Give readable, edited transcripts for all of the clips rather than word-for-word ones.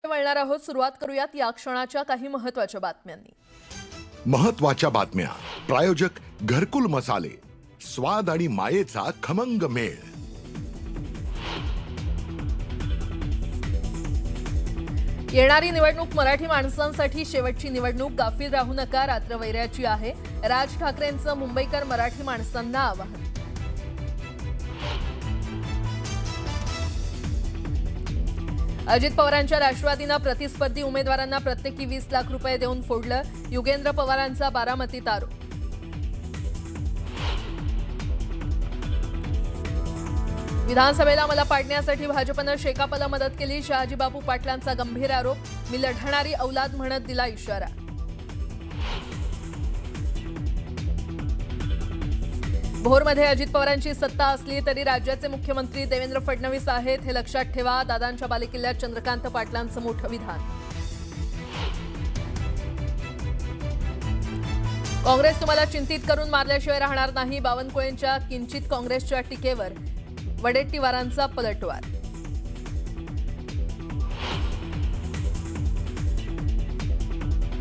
वळणार आहोत. सुरुवात करूयात या क्षणाच्या काही महत्त्वाच्या बातम्यांनी. महत्त्वाच्या बातम्या. प्रायोजक घरकुल मसाले, स्वाद आणि मायेचा खमंग मेळ. येणारी निवडणूक मराठी माणसांसाठी शेवटची निवडणूक. गाफील राहू नका, रात्र वैऱ्याची आहे. राज ठाकरेंचं मुंबईकर मराठी माणसांना आवाहन. अजित पवारांच्या राष्ट्रवादीनं प्रतिस्पर्धी उमेदवारांना प्रत्येकी 20 लाख रुपये देऊन फोडलं. युगेंद्र पवारांचा बारामतीत आरोप. विधानसभेला मला पाडण्यासाठी भाजपनं शेकापला मदत केली. शहाजीबापू पाटलांचा गंभीर आरोप. मी लढणारी औलाद म्हणत दिला इशारा. भोरमध्ये अजित पवारांची सत्ता असली तरी राज्याचे मुख्यमंत्री देवेंद्र फडणवीस आहेत, हे लक्षात ठेवा. दादांच्या बालेकिल्ल्यात चंद्रकांत पाटलांचं मोठं विधान. काँग्रेस तुम्हाला चिंतित करून मारल्याशिवाय राहणार नाही. बावनकुळेंच्या किंचित काँग्रेसच्या टीकेवर वडेट्टीवारांचा पलटवार.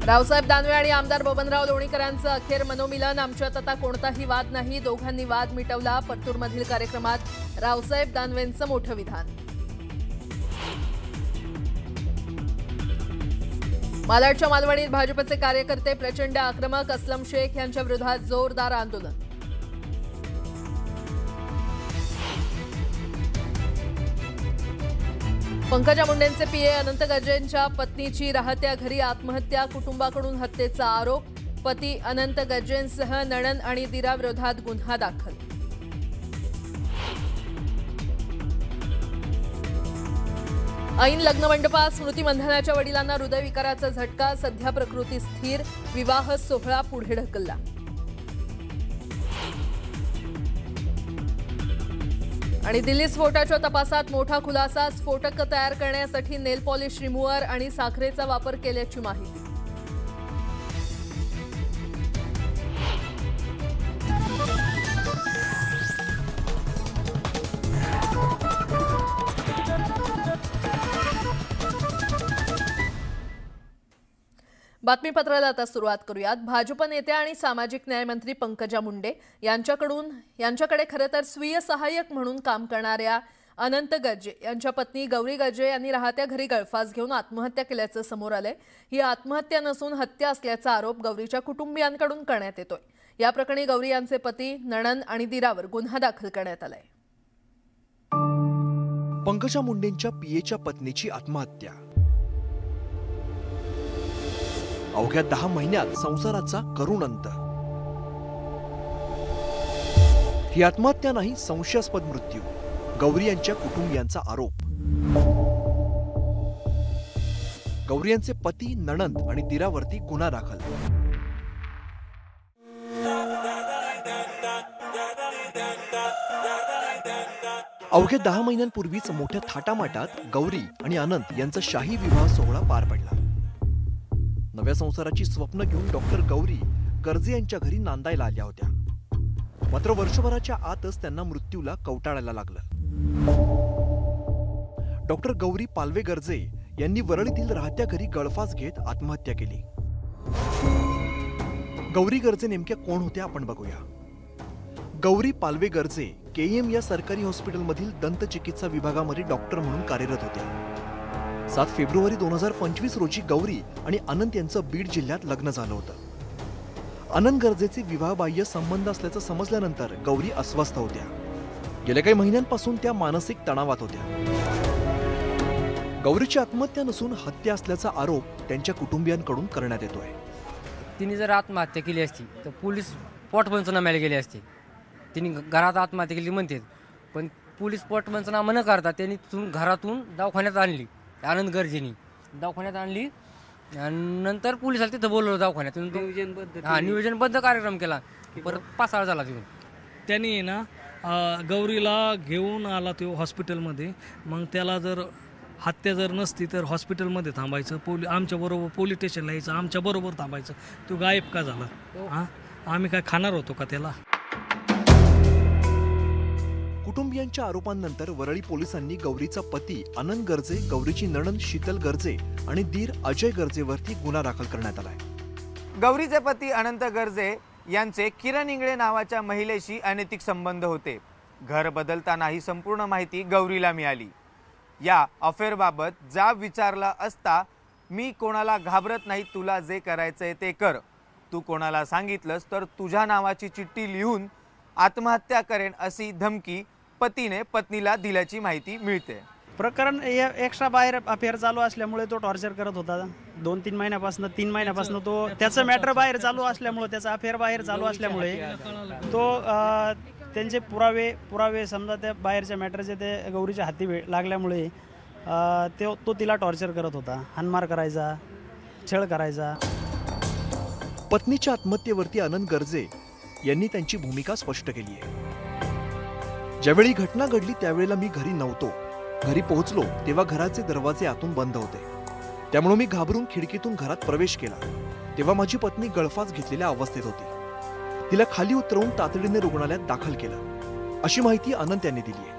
रावसाहेब दानवे आणि आमदार बबनराव लोणीकरांचं अखेर मनोमिलन. आमच्यात आता कोणताही वाद नाही. दोघांनी वाद मिटवला. परतूरमधील कार्यक्रमात रावसाहेब दानवेंचं मोठं विधान. मालाडच्या मालवणीत भाजपचे कार्यकर्ते प्रचंड आक्रमक. अस्लम शेख यांच्या विरोधात जोरदार आंदोलन. पंकजा मुंडेंचे पीए अनंत गजेंच्या पत्नीची राहत्या घरी आत्महत्या. कुटुंबाकडून हत्येचा आरोप. पती अनंत गजेंसह नणंद आणि दिराविरोधात गुन्हा दाखल. ऐन लग्नमंडपात स्मृतिमंधनाच्या वडिलांना हृदयविकाराचा झटका. सध्या प्रकृती स्थिर. विवाह सोहळा पुढे ढकलला. आणि दिल्ली स्फोटाच्या तपासात मोठा खुलासा. स्फोटक तयार करण्यासाठी नेल पॉलिश रिमूव्हर आणि साखरेचा वापर केल्याची माहिती. बातमीपत्राला आता सुरुवात करूयात. भाजप नेत्या आणि सामाजिक न्याय मंत्री पंकजा मुंडे यांच्याकडे खरं तर स्वीय सहाय्यक म्हणून काम करणाऱ्या अनंत गजे यांच्या पत्नी गौरी गजे यांनी राहत्या घरी गळफास घेऊन आत्महत्या केल्याचं समोर आलंय. ही आत्महत्या नसून हत्या असल्याचा आरोप गौरीच्या कुटुंबियांकडून करण्यात येतोय. या प्रकरणी गौरी यांचे पती, नणंद आणि दिरावर गुन्हा दाखल करण्यात आलाय. पंकजा मुंडेंच्या पीएच्या पत्नीची आत्महत्या. अवघ्या 10 महिन्यात संसाराचा करुण अंत. ही आत्महत्या नाही, संशयास्पद मृत्यू. गौरी यांच्या कुटुंबियांचा आरोप. गौरी यांचे पती, नणंद आणि दिरावरती गुन्हा दाखल. अवघ्या 10 महिन्यांपूर्वीच मोठ्या थाटामाटात गौरी आणि अनंत यांचा शाही विवाह सोहळा पार पडला. नव्या संसाराची स्वप्न घेऊन डॉक्टर गौरी गर्जे यांच्या घरी नांदायला आल्या होत्या. मात्र वर्षभराच्या आतच त्यांना मृत्यूला कवटाळायला लागलं. डॉक्टर गौरी पालवे गर्जे यांनी वरळीतील राहत्या घरी गळफास घेत आत्महत्या केली. गौरी गर्जे नेमक्या कोण होत्या आपण बघूया. गौरी पालवे गर्जे केईएम या सरकारी हॉस्पिटलमधील दंतचिकित्सा विभागामध्ये डॉक्टर म्हणून कार्यरत होत्या. 7 फेब्रुवारी 2025 रोजी गौरी आणि अनंत यांचं बीड जिल्ह्यात लग्न झालं होतं. अनंत गर्जेचे विवाहबाह्य संबंध असल्याचं समजल्यानंतर गौरी अस्वस्थ होत्या. गेल्या काही महिन्यांपासून त्या मानसिक तणावात होत्या. गौरीची आत्महत्या नसून हत्या असल्याचा आरोप त्यांच्या कुटुंबियांकडून करण्यात येतोय. तिने जर आत्महत्या केली असती तर पोलीस पोटपंचनाम्याला गेले असते. तिने घरात आत्महत्या केली म्हणते, पण पोलीस पोटपंचनामा न करता त्यांनी घरातून दवाखान्यात आणली. आनंद गर्जेनी दवाखान्यात आणली आणि नंतर पोलिसाला तिथं बोलवलं दवाखान्यात. नियोजनबद्ध कार्यक्रम केला. परत पासाळ झाला तिथून. त्यांनी ना गौरीला घेऊन आला तो हॉस्पिटलमध्ये. मग त्याला जर हत्या जर नसती तर हॉस्पिटलमध्ये थांबायचं, आमच्या बरोबर पोलीस स्टेशनला यायचं, आमच्या बरोबर थांबायचं. तो गायब का झाला? आम्ही काय खाणार होतो का त्याला? कुटुंबियांच्या आरोपांनंतर वरळी पोलिसांनी गौरीचा पती आनंद गर्जे, गौरीची नणंद शीतल गर्जे आणि दीर अजय गर्जेवरती गुन्हा दाखल करण्यात आलाय. गौरीचे पती अनंत गर्जे यांचे किरण इंगळे नावाच्या महिलेशी अनैतिक संबंध होते. घर बदलताना ही संपूर्ण माहिती गौरीला मिळाली. या अफेअरबाबत जाब विचारला असता मी कोणाला घाबरत नाही, तुला जे करायचंय ते कर, तू कोणाला सांगितलंस तर तुझ्या नावाची चिठ्ठी लिहून आत्महत्या करेन अशी धमकी पतीने पत्नीला दिल्याची माहिती मिळते. प्रकरण एक्स्ट्रा बाहेर अफेअर चालू असल्यामुळे तो टॉर्चर करत होता. 2-3 महिन्यापासून 3 महिन्यापासून तो त्याचं मॅटर बाहेर चालू असल्यामुळे, त्याचा अफेअर बाहेर चालू असल्यामुळे तो त्यांचे पुरावे समजा त्या बाहेरच्या मॅटरचे ते गौरीच्या हाती लागल्यामुळे तो तिला टॉर्चर करत होता. हाणमार करायचा, छळ करायचा. पत्नीच्या आत्महत्येवरती आनंद गर्जे यांनी त्यांची भूमिका स्पष्ट केली आहे. ज्यावेळी घटना घडली त्यावेळेला मी घरी नव्हतो. घरी पोहोचलो तेव्हा घराचे दरवाजे आतून बंद होते. त्यामुळे मी घाबरून खिडकीतून घरात प्रवेश केला. तेव्हा माझी पत्नी गळफास घेतलेल्या अवस्थेत होती. तिला खाली उतरवून तातडीने रुग्णालयात दाखल केलं, अशी माहिती आनंद यांनी दिली आहे.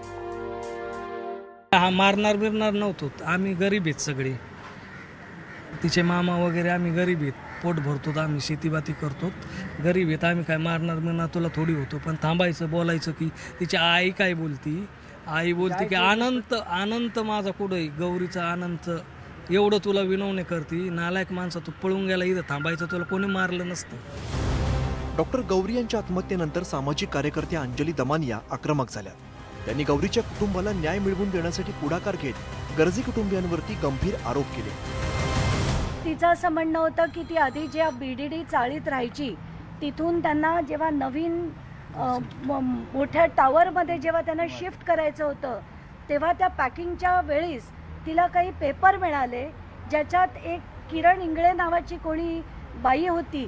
हा मारणार बिरणार नव्हतो, आम्ही गरीब आहेत सगळे. तिचे मामा वगैरे आम्ही गरीब आहेत, पोट भरतो, आम्ही शेतीबाती करतो, गरीब आहेत आम्ही. काय मारणार बिरणार तुला थोडी होतो. पण थांबायचं, बोलायचं की तिची आई काय बोलती. आई बोलते की अनंत माझा कुठं, गौरीचा अनंत एवढं तुला विनवणे करती, नालायक माणसं, तू पळून गेला, इथं थांबायचं, तुला कोणी मारलं नसतं. डॉक्टर गौरी यांच्या आत्महत्येनंतर सामाजिक कार्यकर्त्या अंजली दमानिया आक्रमक झाल्या. त्यांनी गौरीच्या कुटुंबाला न्याय मिळवून देण्यासाठी पुढाकार घेत गरजी कुटुंबियांवरती गंभीर आरोप केले. तिचं असं म्हणणं होतं की ती आधी ज्या BDD चाळीत राहायची तिथून त्यांना जेव्हा नवीन मोठ्या टावरमध्ये जेव्हा त्यांना शिफ्ट करायचं होतं तेव्हा त्या पॅकिंगच्या वेळेस तिला काही पेपर मिळाले ज्याच्यात एक किरण इंगळे नावाची कोणी बाई होती,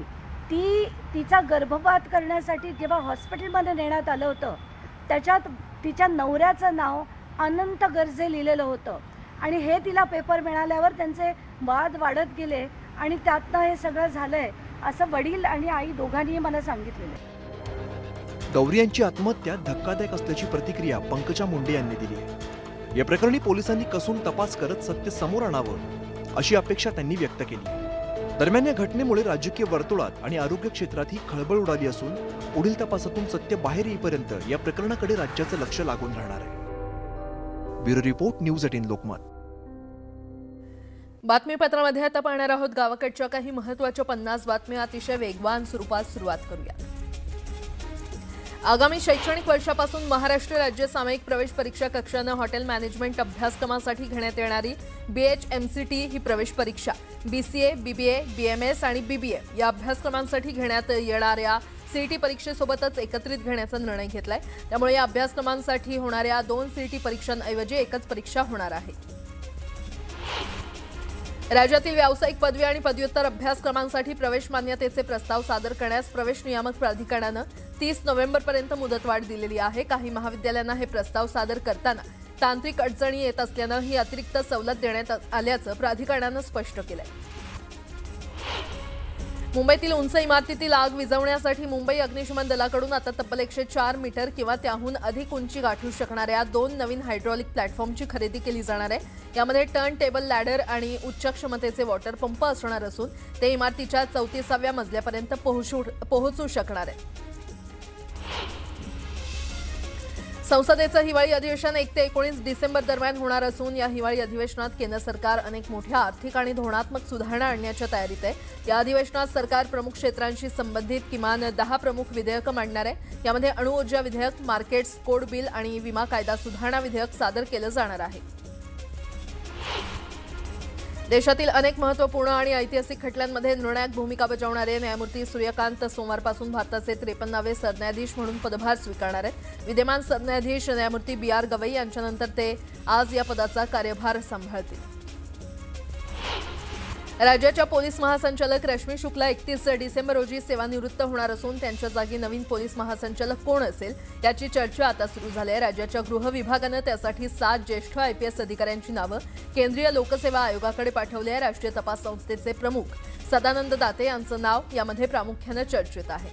ती तिचा गर्भपात करण्यासाठी जेव्हा हॉस्पिटलमध्ये नेण्यात आलं होतं त्याच्यात तिच्या नवऱ्याचं नाव अनंत गर्जे लिहिलेलं होतं. आणि हे तिला पेपर मिळाल्यावर त्यांचे वाद वाढत गेले आणि त्यातनं हे सगळं झालंय असं वडील आणि आई दोघांनीही मला सांगितलेलं. गौरी यांची आत्महत्या धक्कादायक असल्याची प्रतिक्रिया पंकजा मुंडे यांनी दिली आहे. या प्रकरणी पोलिसांनी कसून तपास करत सत्य समोर आणावं अशी अपेक्षा त्यांनी व्यक्त केली. दरम्यान या घटनेमुळे राजकीय वर्तुळात आणि आरोग्य क्षेत्रातही खळबळ उडाली असून पुढील तपासातून सत्य बाहेर येईपर्यंत या प्रकरणाकडे राज्याचं लक्ष लागून राहणार आहे. Bureau report, news 18 Lokmat. बातमीपत्रामध्ये आता पाहणार आहोत गावाकडच्या काही महत्त्वाच्या 50 बातम्या अतिशय वेगवान स्वरूपात. सुरुवात करूया. आगामी शैक्षणिक वर्षापासून महाराष्ट्र राज्य सामायिक प्रवेश परीक्षा कक्षानं हॉटेल मॅनेजमेंट अभ्यासक्रमासाठी घेण्यात येणारी BHMCT ही प्रवेश परीक्षा BCA, BBA, BMS आणि BBA या अभ्यासक्रमांसाठी घेण्यात येणाऱ्या CET परीक्षेसोबतच एकत्रित घेण्याचा निर्णय घेतलाय. त्यामुळे या अभ्यासक्रमांसाठी होणाऱ्या 2 CET परीक्षांऐवजी एकच परीक्षा होणार आहे. राज्यातील व्यावसायिक पदवी आणि पदव्युत्तर अभ्यासक्रमांसाठी प्रवेश मान्यतेचे प्रस्ताव सादर करण्यास प्रवेश नियामक प्राधिकरणानं 30 नोव्हेंबरपर्यंत मुदतवाढ दिलेली आहे. काही महाविद्यालयांना हे प्रस्ताव सादर करताना तांत्रिक अडचणी येत असल्यानं ही अतिरिक्त सवलत देण्यात आल्याचं प्राधिकरणानं स्पष्ट केलंय. मुंबईतील उंच इमारतीतील आग विझवण्यासाठी मुंबई अग्निशमन दलाकडून आता तब्बल 104 मीटर किंवा त्याहून अधिक उंची गाठू शकणाऱ्या 2 नवीन हायड्रॉलिक प्लॅटफॉर्मची खरेदी केली जाणार आहे. यामध्ये टर्न टेबल लॅडर आणि उच्च क्षमतेचे वॉटर पंप असणार असून ते इमारतीच्या 34व्या मजल्यापर्यंत पोहोचू शकणार आहे. संसदेचं हिवाळी अधिवेशन 1 ते 19 डिसेंबर दरम्यान होणार असून या हिवाळी अधिवेशनात केंद्र सरकार अनेक मोठ्या आर्थिक आणि धोरणात्मक सुधारणा आणण्याच्या तयारीत आहे. या अधिवेशनात सरकार प्रमुख क्षेत्रांशी संबंधित किमान 10 प्रमुख विधेयकं मांडणार आहे. यामध्ये अणुऊर्जा विधेयक, मार्केट्स कोड बिल आणि विमा कायदा सुधारणा विधेयक सादर केलं जाणार आहे. देशातील अनेक महत्त्वपूर्ण आणि ऐतिहासिक खटल्यांमध्ये निर्णायक भूमिका बजावणारे न्यायमूर्ती सूर्यकांत सोमवारपासून भारताचे 53वे सरन्यायाधीश म्हणून पदभार स्वीकारणार आहेत. विद्यमान सरन्यायाधीश न्यायमूर्ती BR गवई यांच्यानंतर ते आज या पदाचा कार्यभार सांभाळतील. राज्याच्या पोलीस महासंचालक रश्मी शुक्ला 31 डिसेंबर रोजी सेवानिवृत्त होणार असून त्यांच्या जागी नवीन पोलीस महासंचालक कोण असेल याची चर्चा आता सुरू झाली आहे. राज्याच्या गृह विभागानं त्यासाठी 7 ज्येष्ठ IPS अधिकाऱ्यांची नावं केंद्रीय लोकसेवा आयोगाकडे पाठवली आहे. राष्ट्रीय तपास संस्थेचे प्रमुख सदानंद दाते यांचं नाव यामध्ये प्रामुख्यानं चर्चेत आहे.